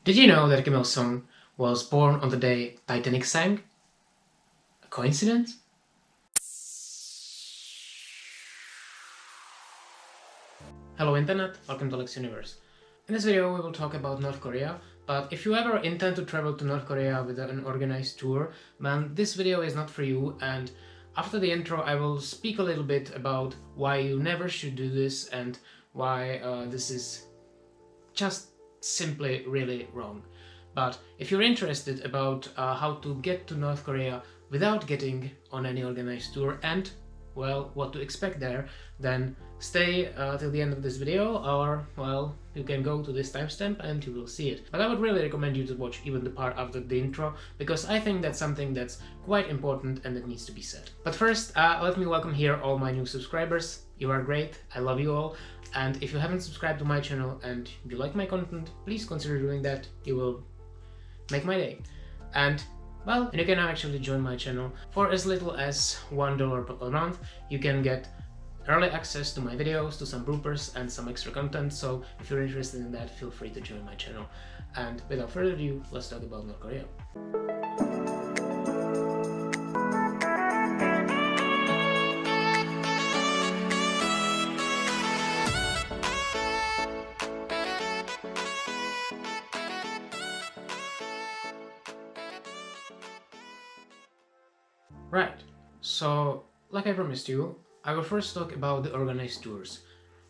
Did you know that Kim Il-sung was born on the day Titanic sank? A coincidence? Hello Internet, welcome to Lex Universe. In this video we will talk about North Korea, but if you ever intend to travel to North Korea with an organized tour, then this video is not for you, and after the intro I will speak a little bit about why you never should do this and why this is just simply really wrong. But if you're interested about how to get to North Korea without getting on any organized tour and, well, what to expect there, then stay till the end of this video, or, well, you can go to this timestamp and you will see it. But I would really recommend you to watch even the part after the intro, because I think that's something that's quite important and that needs to be said. But first, let me welcome here all my new subscribers. You are great, I love you all, and if you haven't subscribed to my channel and you like my content, please consider doing that. You will make my day. And well, you can now actually join my channel for as little as $1 per month. You can get early access to my videos, to some bloopers and some extra content, so if you're interested in that, feel free to join my channel. And without further ado, let's talk about North Korea. Right, so like I promised you, I will first talk about the organized tours.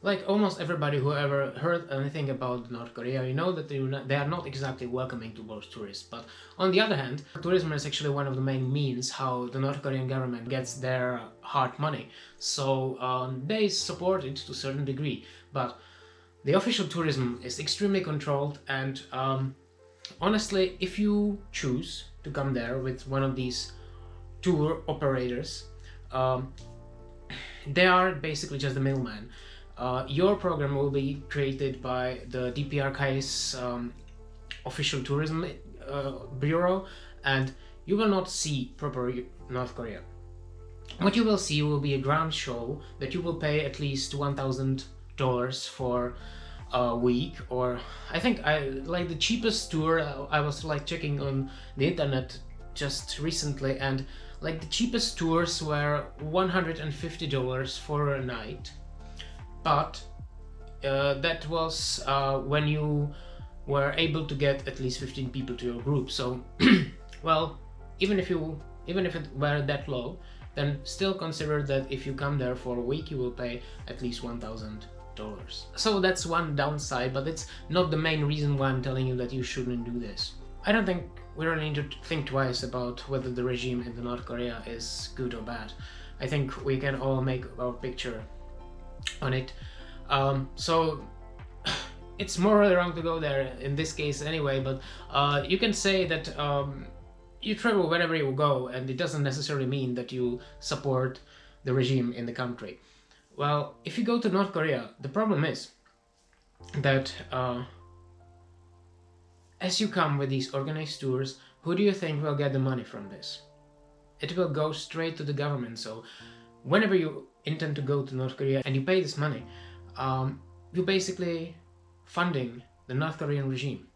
Like almost everybody who ever heard anything about North Korea, you know that they are not exactly welcoming to most tourists. But on the other hand, tourism is actually one of the main means how the North Korean government gets their hard money. So they support it to a certain degree. But the official tourism is extremely controlled, and honestly, if you choose to come there with one of these tour operators, they are basically just the middleman. Your program will be created by the DPRK's official tourism bureau, and you will not see proper North Korea. What you will see will be a ground show that you will pay at least $1,000 for a week, or I think like the cheapest tour I was like checking on the internet just recently, and like the cheapest tours were $150 for a night, but that was when you were able to get at least 15 people to your group. So well, even if it were that low, then still consider that if you come there for a week you will pay at least $1,000. So that's one downside, but it's not the main reason why I'm telling you that you shouldn't do this. I don't think we really need to think twice about whether the regime in North Korea is good or bad. I think we can all make our picture on it. So it's morally wrong to go there in this case anyway, but you can say that you travel wherever you go, and it doesn't necessarily mean that you support the regime in the country. Well, if you go to North Korea, the problem is that as you come with these organized tours, who do you think will get the money from this? It will go straight to the government. So whenever you intend to go to North Korea and you pay this money, you're basically funding the North Korean regime.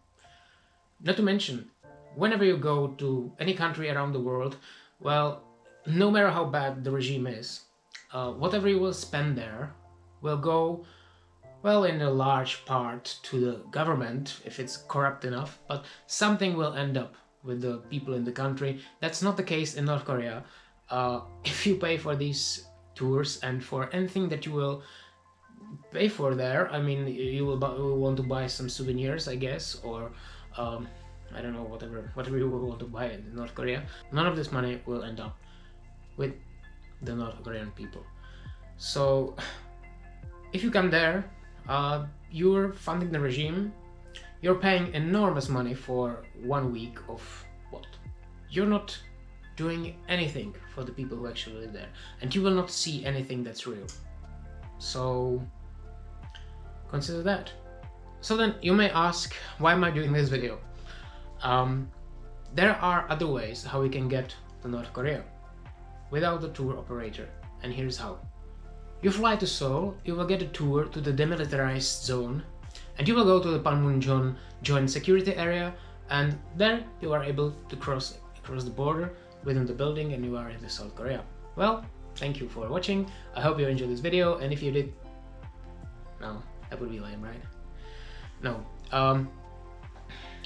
Not to mention, whenever you go to any country around the world, well, no matter how bad the regime is, whatever you will spend there will go, well, in a large part to the government if it's corrupt enough, but something will end up with the people in the country. That's not the case in North Korea. If you pay for these tours and for anything that you will pay for there, I mean, you will want to buy some souvenirs, I guess, or I don't know, whatever you will want to buy in North Korea, none of this money will end up with the North Korean people. So if you come there, you're funding the regime, you're paying enormous money for 1 week of what? You're not doing anything for the people who actually live there, and you will not see anything that's real. So consider that. So then you may ask, why am I doing this video? There are other ways how we can get to North Korea without the tour operator, and here's how. You fly to Seoul, you will get a tour to the Demilitarized Zone and you will go to the Panmunjom Joint Security Area, and there you are able to cross the border within the building, and you are in the South Korea. Well, thank you for watching. I hope you enjoyed this video, and if you did, no, that would be lame, right? No.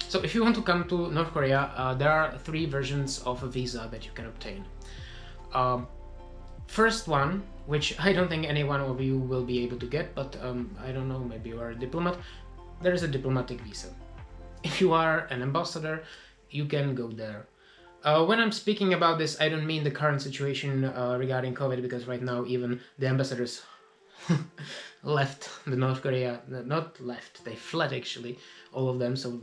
So if you want to come to North Korea, there are 3 versions of a visa that you can obtain. First one, which I don't think any one of you will be able to get, but I don't know, maybe you are a diplomat. There is a diplomatic visa. If you are an ambassador, you can go there. When I'm speaking about this, I don't mean the current situation regarding COVID, because right now even the ambassadors left the North Korea. Not left, they fled actually, all of them. So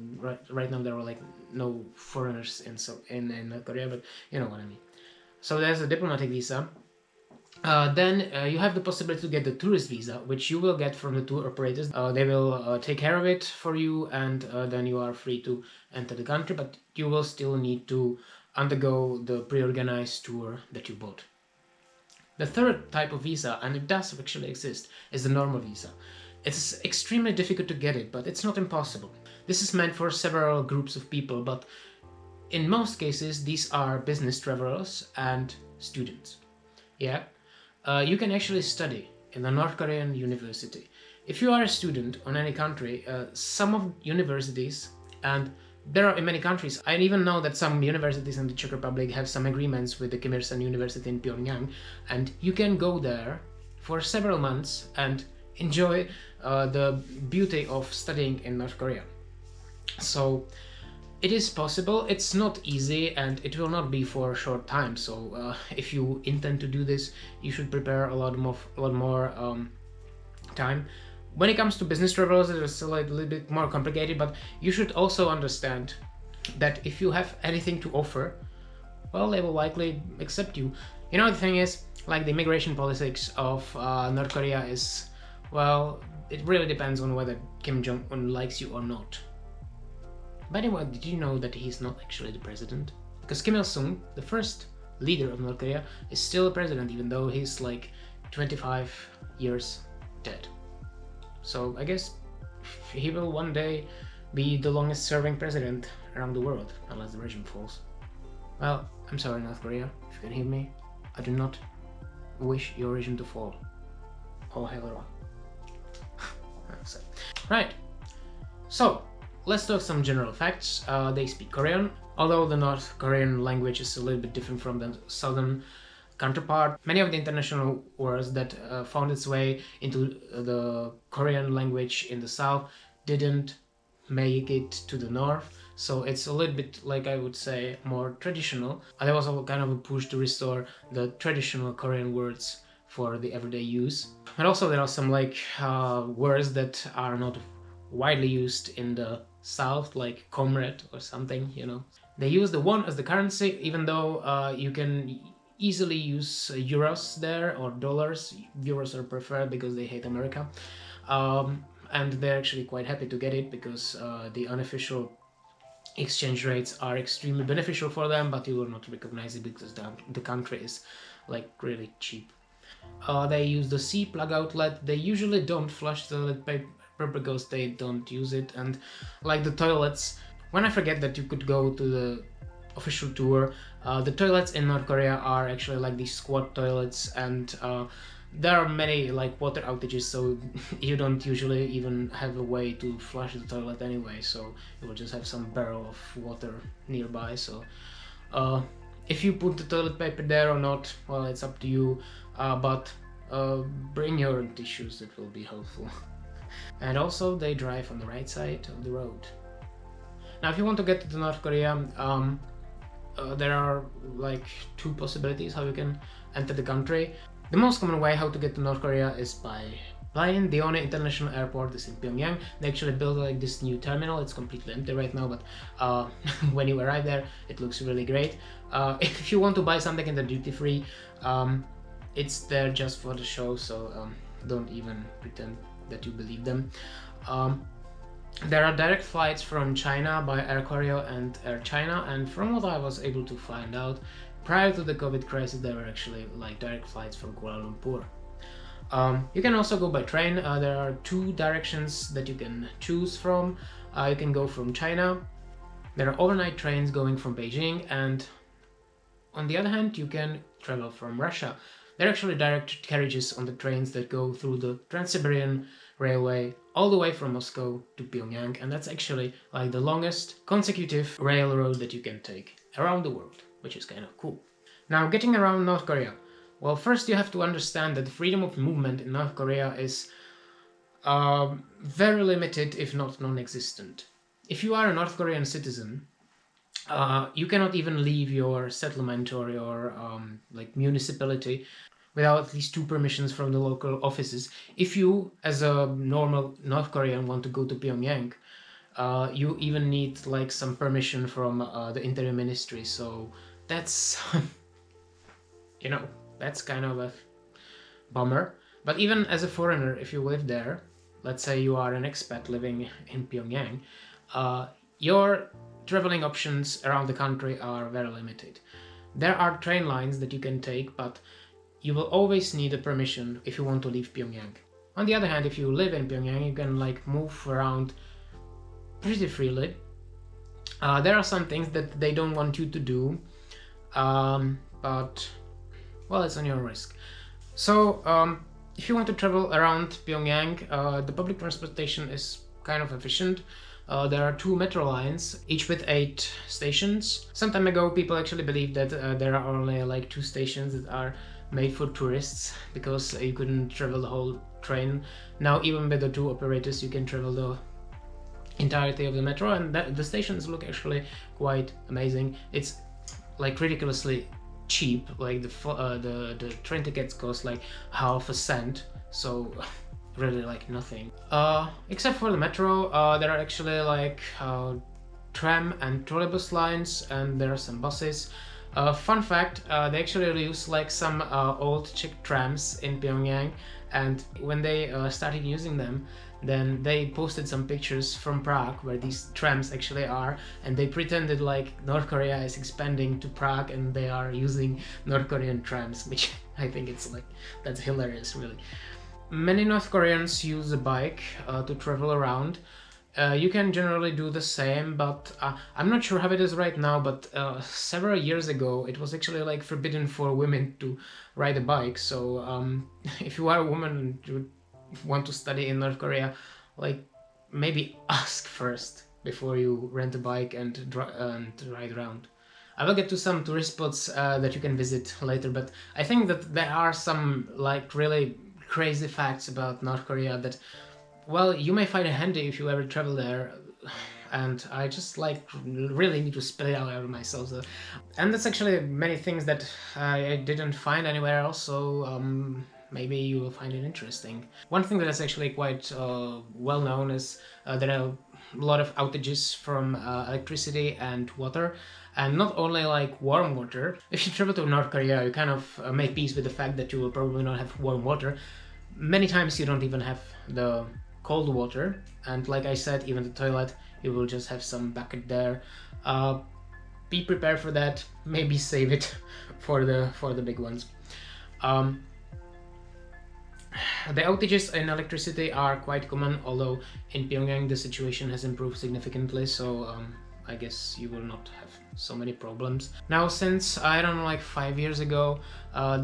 right now there are like no foreigners in North Korea, but you know what I mean. So there's a diplomatic visa. Then you have the possibility to get the tourist visa, which you will get from the tour operators. They will take care of it for you, and then you are free to enter the country, but you will still need to undergo the pre-organized tour that you bought. The third type of visa, and it does actually exist, is the normal visa. It's extremely difficult to get it, but it's not impossible. This is meant for several groups of people, but in most cases these are business travelers and students. Yeah. You can actually study in a North Korean university. If you are a student on any country, some of universities, and there are in many countries, I even know that some universities in the Czech Republic have some agreements with the Kim Il-sung University in Pyongyang, and you can go there for several months and enjoy the beauty of studying in North Korea. So it is possible. It's not easy, and it will not be for a short time. So if you intend to do this, you should prepare a lot more time. When it comes to business travelers, it is still a little bit more complicated, but you should also understand that if you have anything to offer, well, they will likely accept you. You know, the thing is, like, the immigration politics of North Korea is, well, it really depends on whether Kim Jong-un likes you or not. By the way, did you know that he's not actually the president? Because Kim Il-sung, the first leader of North Korea, is still a president, even though he's like 25 years dead. So I guess he will one day be the longest serving president around the world, unless the regime falls. Well, I'm sorry, North Korea, if you can hear me, I do not wish your regime to fall. Oh, hell. Right, so let's talk some general facts. They speak Korean, although the North Korean language is a little bit different from the southern counterpart. Many of the international words that found its way into the Korean language in the south didn't make it to the north, so it's a little bit, like, I would say, more traditional. There was a kind of a push to restore the traditional Korean words for the everyday use. And also there are some like words that are not widely used in the south, like comrade or something, you know. They use the won as the currency, even though you can easily use euros there or dollars. Euros are preferred because they hate America, and they're actually quite happy to get it because the unofficial exchange rates are extremely beneficial for them, but you will not recognize it because the country is like really cheap. They use the C plug outlet. They usually don't flush the toilet paper because they don't use it, and like the toilets, when I forget that you could go to the official tour, the toilets in North Korea are actually like these squat toilets, and there are many like water outages, so you don't usually even have a way to flush the toilet anyway, so you will just have some barrel of water nearby. So if you put the toilet paper there or not, well, it's up to you, but bring your own tissues, that will be helpful. And also they drive on the right side of the road. Now if you want to get to North Korea, there are like 2 possibilities how you can enter the country. The most common way how to get to North Korea is by flying. The only international airport is in Pyongyang. They actually built like this new terminal. It's completely empty right now, but when you arrive there, it looks really great. If you want to buy something in the duty-free, it's there just for the show, so don't even pretend that you believe them. There are direct flights from China by Air Koryo and Air China, and from what I was able to find out, prior to the COVID crisis, there were actually like direct flights from Kuala Lumpur. You can also go by train. There are two directions that you can choose from. You can go from China. There are overnight trains going from Beijing, and on the other hand, you can travel from Russia. There are actually direct carriages on the trains that go through the Trans-Siberian Railway all the way from Moscow to Pyongyang, and that's actually like the longest consecutive railroad that you can take around the world, which is kind of cool. Now, getting around North Korea. Well, first you have to understand that the freedom of movement in North Korea is very limited, if not non-existent. If you are a North Korean citizen, you cannot even leave your settlement or your like municipality without at least two permissions from the local offices. If you, as a normal North Korean, want to go to Pyongyang, you even need like some permission from the Interior Ministry. So that's, you know, that's kind of a bummer. But even as a foreigner, if you live there, let's say you are an expat living in Pyongyang, your traveling options around the country are very limited. There are train lines that you can take, but you will always need a permission if you want to leave Pyongyang. On the other hand, if you live in Pyongyang, you can like move around pretty freely. There are some things that they don't want you to do, but well, it's on your risk. So if you want to travel around Pyongyang, the public transportation is kind of efficient. There are two metro lines, each with 8 stations. Some time ago, people actually believed that there are only like 2 stations that are made for tourists because you couldn't travel the whole train. Now, even with the 2 operators, you can travel the entirety of the metro, and the stations look actually quite amazing. It's like ridiculously cheap. Like the train tickets cost like half a cent, so really like nothing. Except for the metro, there are actually like tram and trolleybus lines, and there are some buses. Fun fact, they actually use like some old Czech trams in Pyongyang, and when they started using them, then they posted some pictures from Prague where these trams actually are, and they pretended like North Korea is expanding to Prague and they are using North Korean trams, which I think it's like, that's hilarious, really. Many North Koreans use a bike to travel around. You can generally do the same, but I'm not sure how it is right now, but several years ago it was actually like forbidden for women to ride a bike. So if you are a woman and you want to study in North Korea, like maybe ask first before you rent a bike and ride around. I will get to some tourist spots that you can visit later, but I think that there are some like really crazy facts about North Korea that, well, you may find it handy if you ever travel there, and I just like really need to spell it out myself. So. And that's actually many things that I didn't find anywhere else, so maybe you will find it interesting. One thing that is actually quite well known is there are a lot of outages from electricity and water, and not only like warm water. If you travel to North Korea, you kind of make peace with the fact that you will probably not have warm water. Many times you don't even have the cold water, and like I said, even the toilet, you will just have some bucket there. Be prepared for that. Maybe save it for the big ones. The outages in electricity are quite common, although in Pyongyang the situation has improved significantly, so I guess you will not have so many problems. Now, since, I don't know, like 5 years ago,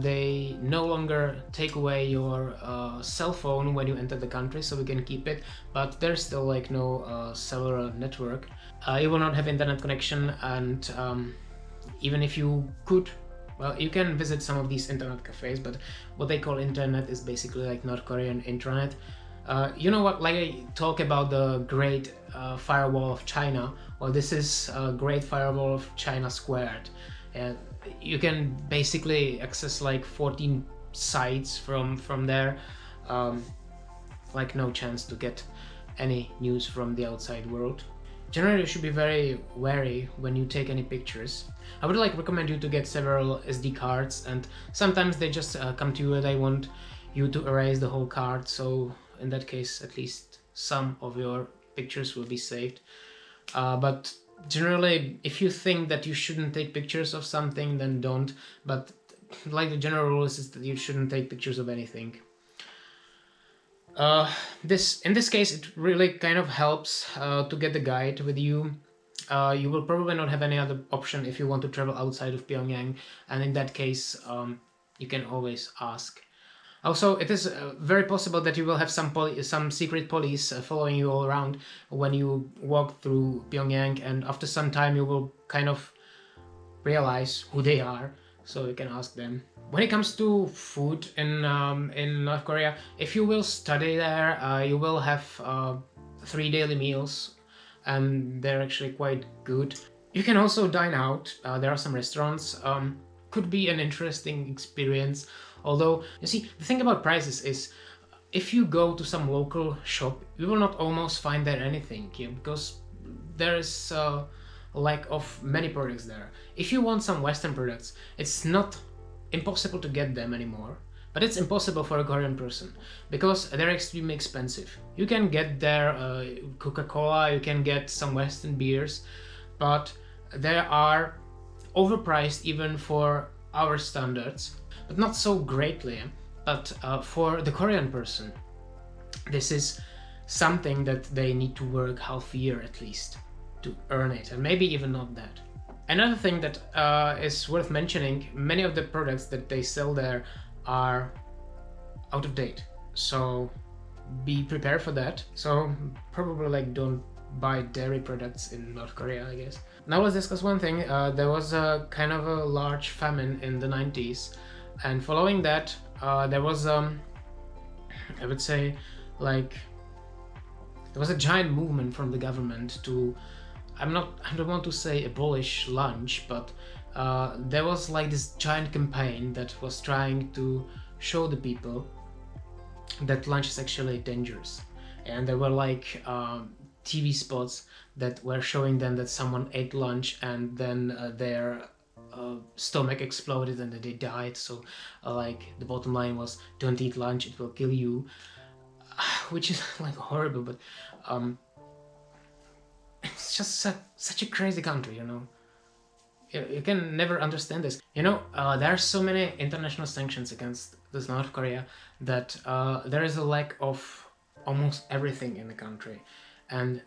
they no longer take away your cell phone when you enter the country, so we can keep it, but there's still like no cellular network. You will not have internet connection, and even if you could, well, you can visit some of these internet cafes, but what they call internet is basically like North Korean intranet. You know what, like I talk about the Great Firewall of China, well, this is a Great Firewall of China squared. You can basically access like 14 sites from there. Like no chance to get any news from the outside world. Generally, you should be very wary when you take any pictures. I would like recommend you to get several SD cards, and sometimes they just come to you and they want you to erase the whole card, so in that case at least some of your pictures will be saved. But generally, if you think that you shouldn't take pictures of something, then don't, but like the general rule is that you shouldn't take pictures of anything. In this case, it really kind of helps to get the guide with you. You will probably not have any other option if you want to travel outside of Pyongyang, and in that case, you can always ask. Also, it is very possible that you will have some secret police following you all around when you walk through Pyongyang, and after some time you will kind of realize who they are, so you can ask them. When it comes to food in North Korea, if you will study there, you will have 3 daily meals, and they're actually quite good. You can also dine out. There are some restaurants. Could be an interesting experience. Although, you see, the thing about prices is, if you go to some local shop, you will not almost find there anything, yeah, because there is a lack of many products there. If you want some Western products, it's not impossible to get them anymore, but it's impossible for a Korean person because they're extremely expensive. You can get there Coca-Cola, you can get some Western beers, but they are overpriced even for our standards, but not so greatly. But for the Korean person, this is something that they need to work half a year at least to earn it, and maybe even not that. Another thing that is worth mentioning, many of the products that they sell there are out of date, so be prepared for that. So probably like don't buy dairy products in North Korea, I guess. Now let's discuss one thing. There was a kind of a large famine in the 90s, and following that there was I would say like there was a giant movement from the government to I don't want to say abolish lunch, but there was like this giant campaign that was trying to show the people that lunch is actually dangerous. And there were like TV spots that were showing them that someone ate lunch and then their stomach exploded and then they died. So like the bottom line was, don't eat lunch, it will kill you, which is like horrible, but it's just such a crazy country, you know. You can never understand this. You know, there are so many international sanctions against this North Korea that there is a lack of almost everything in the country. And,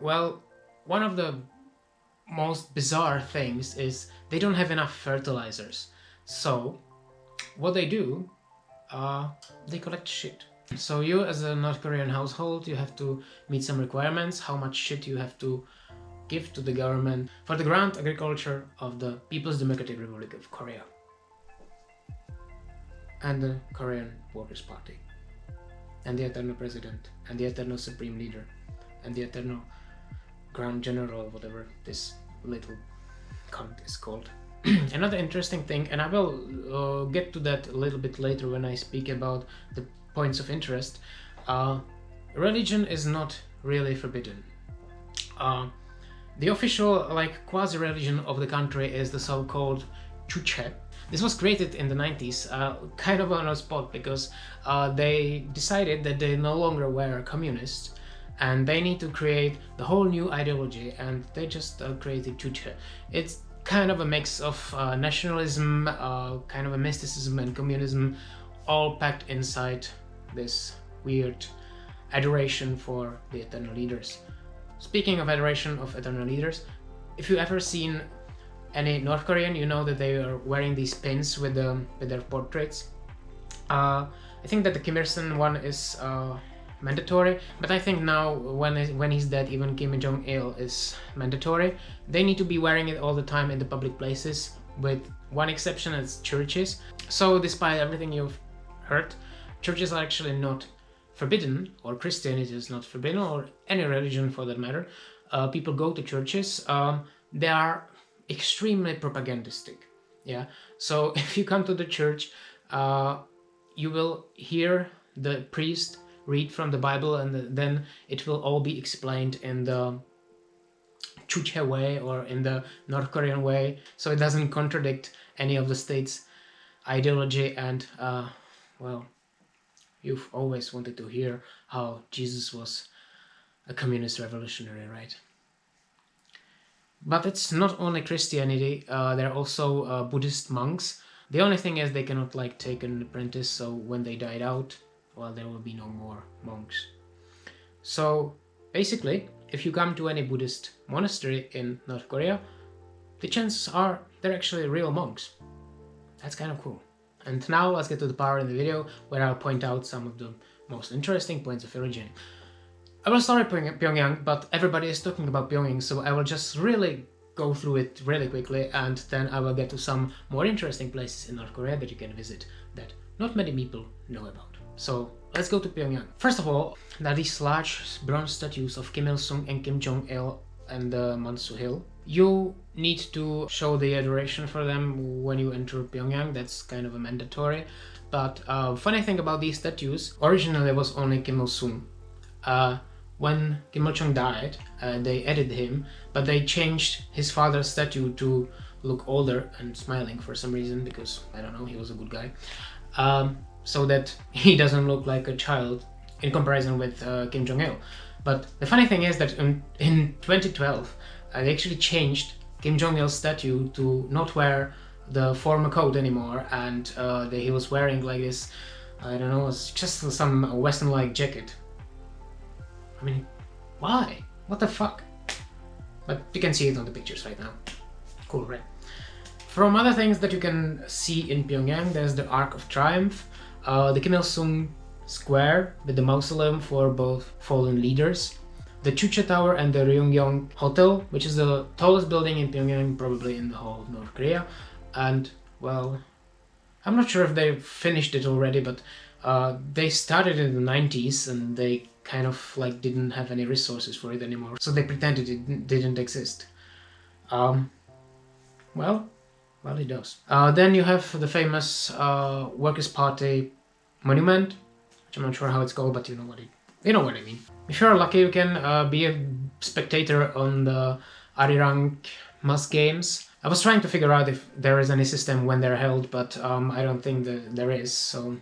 well, one of the most bizarre things is they don't have enough fertilizers. So, what they do, they collect shit. So you as a North Korean household, you have to meet some requirements, how much shit you have to give to the government for the grand agriculture of the People's Democratic Republic of Korea and the Korean Workers' Party and the eternal president and the eternal supreme leader and the eternal grand general, whatever this little cunt is called. Another interesting thing, and I will get to that a little bit later when I speak about the points of interest, religion is not really forbidden. The official, like, quasi-religion of the country is the so-called Chuche. This was created in the 90s, kind of on a spot, because they decided that they no longer were communists and they need to create the whole new ideology, and they just created Chuche. It's kind of a mix of nationalism, kind of a mysticism and communism, all packed inside this weird adoration for the eternal leaders. Speaking of adoration of eternal leaders, if you've ever seen any North Korean, you know that they are wearing these pins with their portraits. I think that the Kim Il-sung one is mandatory, but I think now when he's dead, even Kim Jong-il is mandatory. They need to be wearing it all the time in the public places, with one exception, it's churches. So despite everything you've heard, churches are actually not forbidden, or Christianity is not forbidden, or any religion for that matter. People go to churches. They are extremely propagandistic. Yeah. So if you come to the church, you will hear the priest read from the Bible, and then it will all be explained in the Chuche way or in the North Korean way, so it doesn't contradict any of the state's ideology. And well, you've always wanted to hear how Jesus was a communist revolutionary, right? But it's not only Christianity, there are also Buddhist monks. The only thing is they cannot like take an apprentice, so when they died out, well, there will be no more monks. So basically, if you come to any Buddhist monastery in North Korea, the chances are they're actually real monks. That's kind of cool. And now let's get to the part in the video where I'll point out some of the most interesting points of origin. I will start at Pyongyang, but everybody is talking about Pyongyang, so I will just really go through it really quickly, and then I will get to some more interesting places in North Korea that you can visit that not many people know about. So let's go to Pyongyang. First of all, there are these large bronze statues of Kim Il-sung and Kim Jong-il and Mansu Hill. You need to show the adoration for them when you enter Pyongyang. That's kind of a mandatory. But funny thing about these statues, originally it was only Kim Il-sung. When Kim Il-sung died, they added him, but they changed his father's statue to look older and smiling for some reason, because, I don't know, he was a good guy. So that he doesn't look like a child in comparison with Kim Jong-il. But the funny thing is that in 2012, they actually changed Kim Jong-il's statue to not wear the former coat anymore, and he was wearing like this, I don't know, it's just some Western-like jacket. I mean, why? What the fuck? But you can see it on the pictures right now. Cool, right? From other things that you can see in Pyongyang, there's the Arc of Triumph, the Kim Il-sung Square with the mausoleum for both fallen leaders, the Chucha Tower and the Ryungyong Hotel, which is the tallest building in Pyongyang, probably in the whole of North Korea. And, well, I'm not sure if they finished it already, but they started in the 90s and they kind of like didn't have any resources for it anymore, so they pretended it didn't exist. Well, it does. Then you have the famous Workers' Party monument, which I'm not sure how it's called, but you know what I mean. If you're lucky, you can be a spectator on the Arirang Mass Games. I was trying to figure out if there is any system when they're held, but I don't think that there is, so,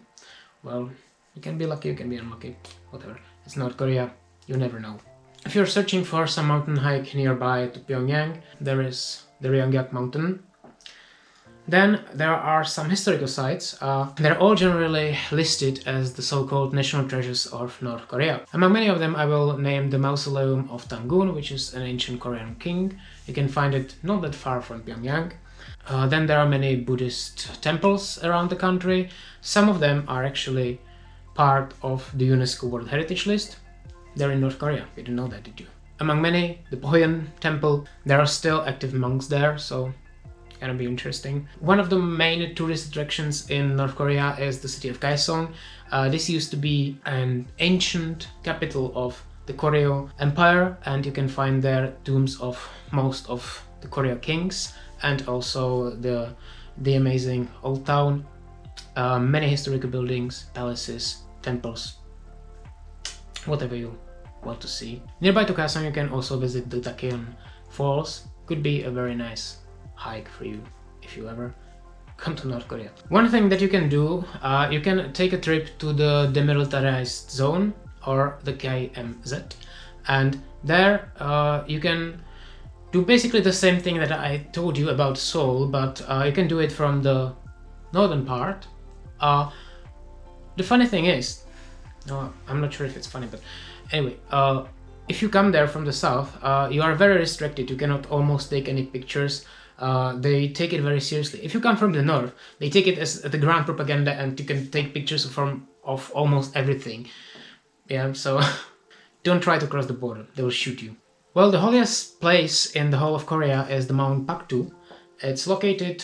well, you can be lucky, you can be unlucky, whatever. It's North Korea, you never know. If you're searching for some mountain hike nearby to Pyongyang, there is the Ryangyak mountain. Then there are some historical sites. They're all generally listed as the so-called national treasures of North Korea. Among many of them I will name the Mausoleum of Tangun, which is an ancient Korean king. You can find it not that far from Pyongyang. Then there are many Buddhist temples around the country. Some of them are actually part of the UNESCO World Heritage List. They're in North Korea. You didn't know that, did you? Among many, the Pohyun Temple, there are still active monks there, so it's gonna be interesting. One of the main tourist attractions in North Korea is the city of Kaisong. This used to be an ancient capital of the Koryo Empire, and you can find there tombs of most of the Koryo kings, and also the amazing old town, many historical buildings, palaces, temples, whatever you want to see. Nearby to Kaisong you can also visit the Tacheon Falls. Could be a very nice hike for you if you ever come to North Korea. One thing that you can do, you can take a trip to the Demilitarized Zone, or the KMZ, and there you can do basically the same thing that I told you about Seoul, but you can do it from the northern part. The funny thing is, I'm not sure if it's funny, but anyway, if you come there from the south, you are very restricted. You cannot almost take any pictures. They take it very seriously. If you come from the north, they take it as the grand propaganda, and you can take pictures of almost everything. Yeah, so don't try to cross the border, they will shoot you. Well, the holiest place in the whole of Korea is the Mount Paktu. It's located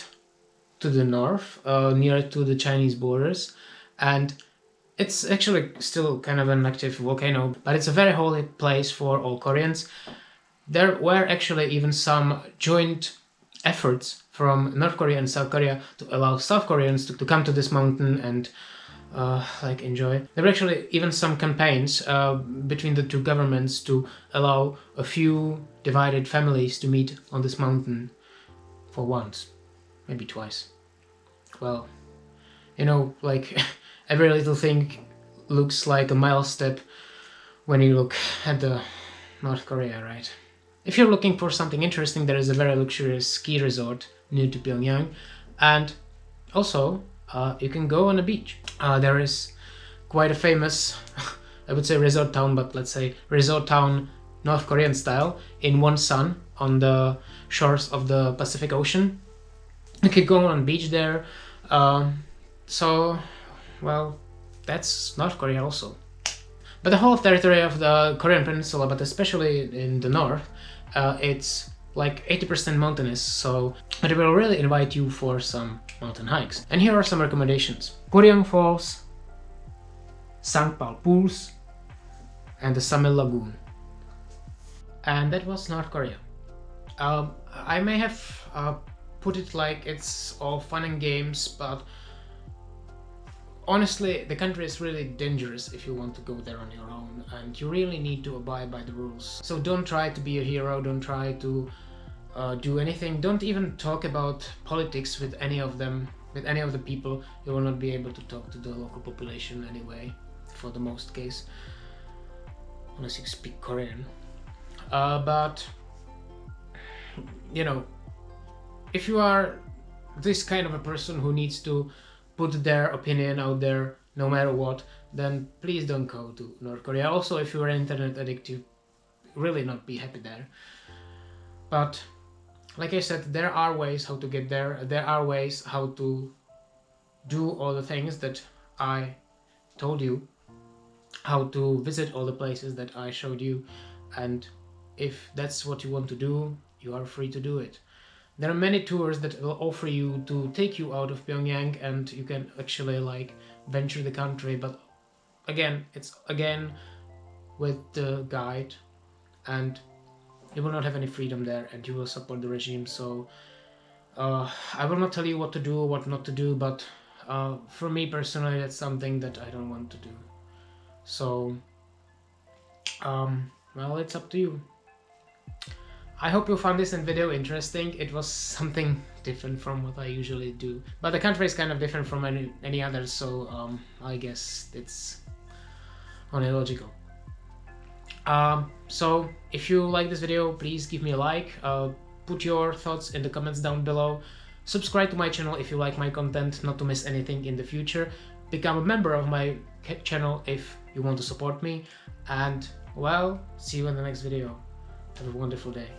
to the north, near to the Chinese borders, and it's actually still kind of an active volcano, but it's a very holy place for all Koreans. There were actually even some joint efforts from North Korea and South Korea to allow South Koreans to come to this mountain and like enjoy. There were actually even some campaigns between the two governments to allow a few divided families to meet on this mountain for once, maybe twice. Well, you know, like every little thing looks like a milestone when you look at the North Korea, right? If you're looking for something interesting, there is a very luxurious ski resort near to Pyongyang, and also you can go on a beach. There is quite a famous, I would say resort town, but let's say resort town North Korean style, in Wonsan on the shores of the Pacific Ocean. You can go on beach there. So, well, that's North Korea also. But the whole territory of the Korean Peninsula, but especially in the north, it's like 80% mountainous, so I will really invite you for some mountain hikes. And here are some recommendations. Koryang Falls, Sangpal Pools, and the Samil Lagoon. And that was North Korea. I may have put it like it's all fun and games, but honestly, the country is really dangerous if you want to go there on your own, and you really need to abide by the rules. So don't try to be a hero, don't try to do anything, don't even talk about politics with any of them, with any of the people. You will not be able to talk to the local population anyway, for the most case, unless you speak Korean. But, you know, if you are this kind of a person who needs to put their opinion out there no matter what, then please don't go to North Korea. Also, if you're an internet addict, you really not be happy there. But like I said, there are ways how to get there. There are ways how to do all the things that I told you, how to visit all the places that I showed you, and if that's what you want to do, you are free to do it. There are many tours that will offer you to take you out of Pyongyang, and you can actually like venture the country, but again, it's again with the guide, and you will not have any freedom there, and you will support the regime. So I will not tell you what to do or what not to do, but for me personally, that's something that I don't want to do. So well, it's up to you. I hope you found this video interesting. It was something different from what I usually do, but the country is kind of different from any others, so I guess it's only logical. So if you like this video, please give me a like, put your thoughts in the comments down below, subscribe to my channel if you like my content, not to miss anything in the future, become a member of my channel if you want to support me, and well, see you in the next video. Have a wonderful day.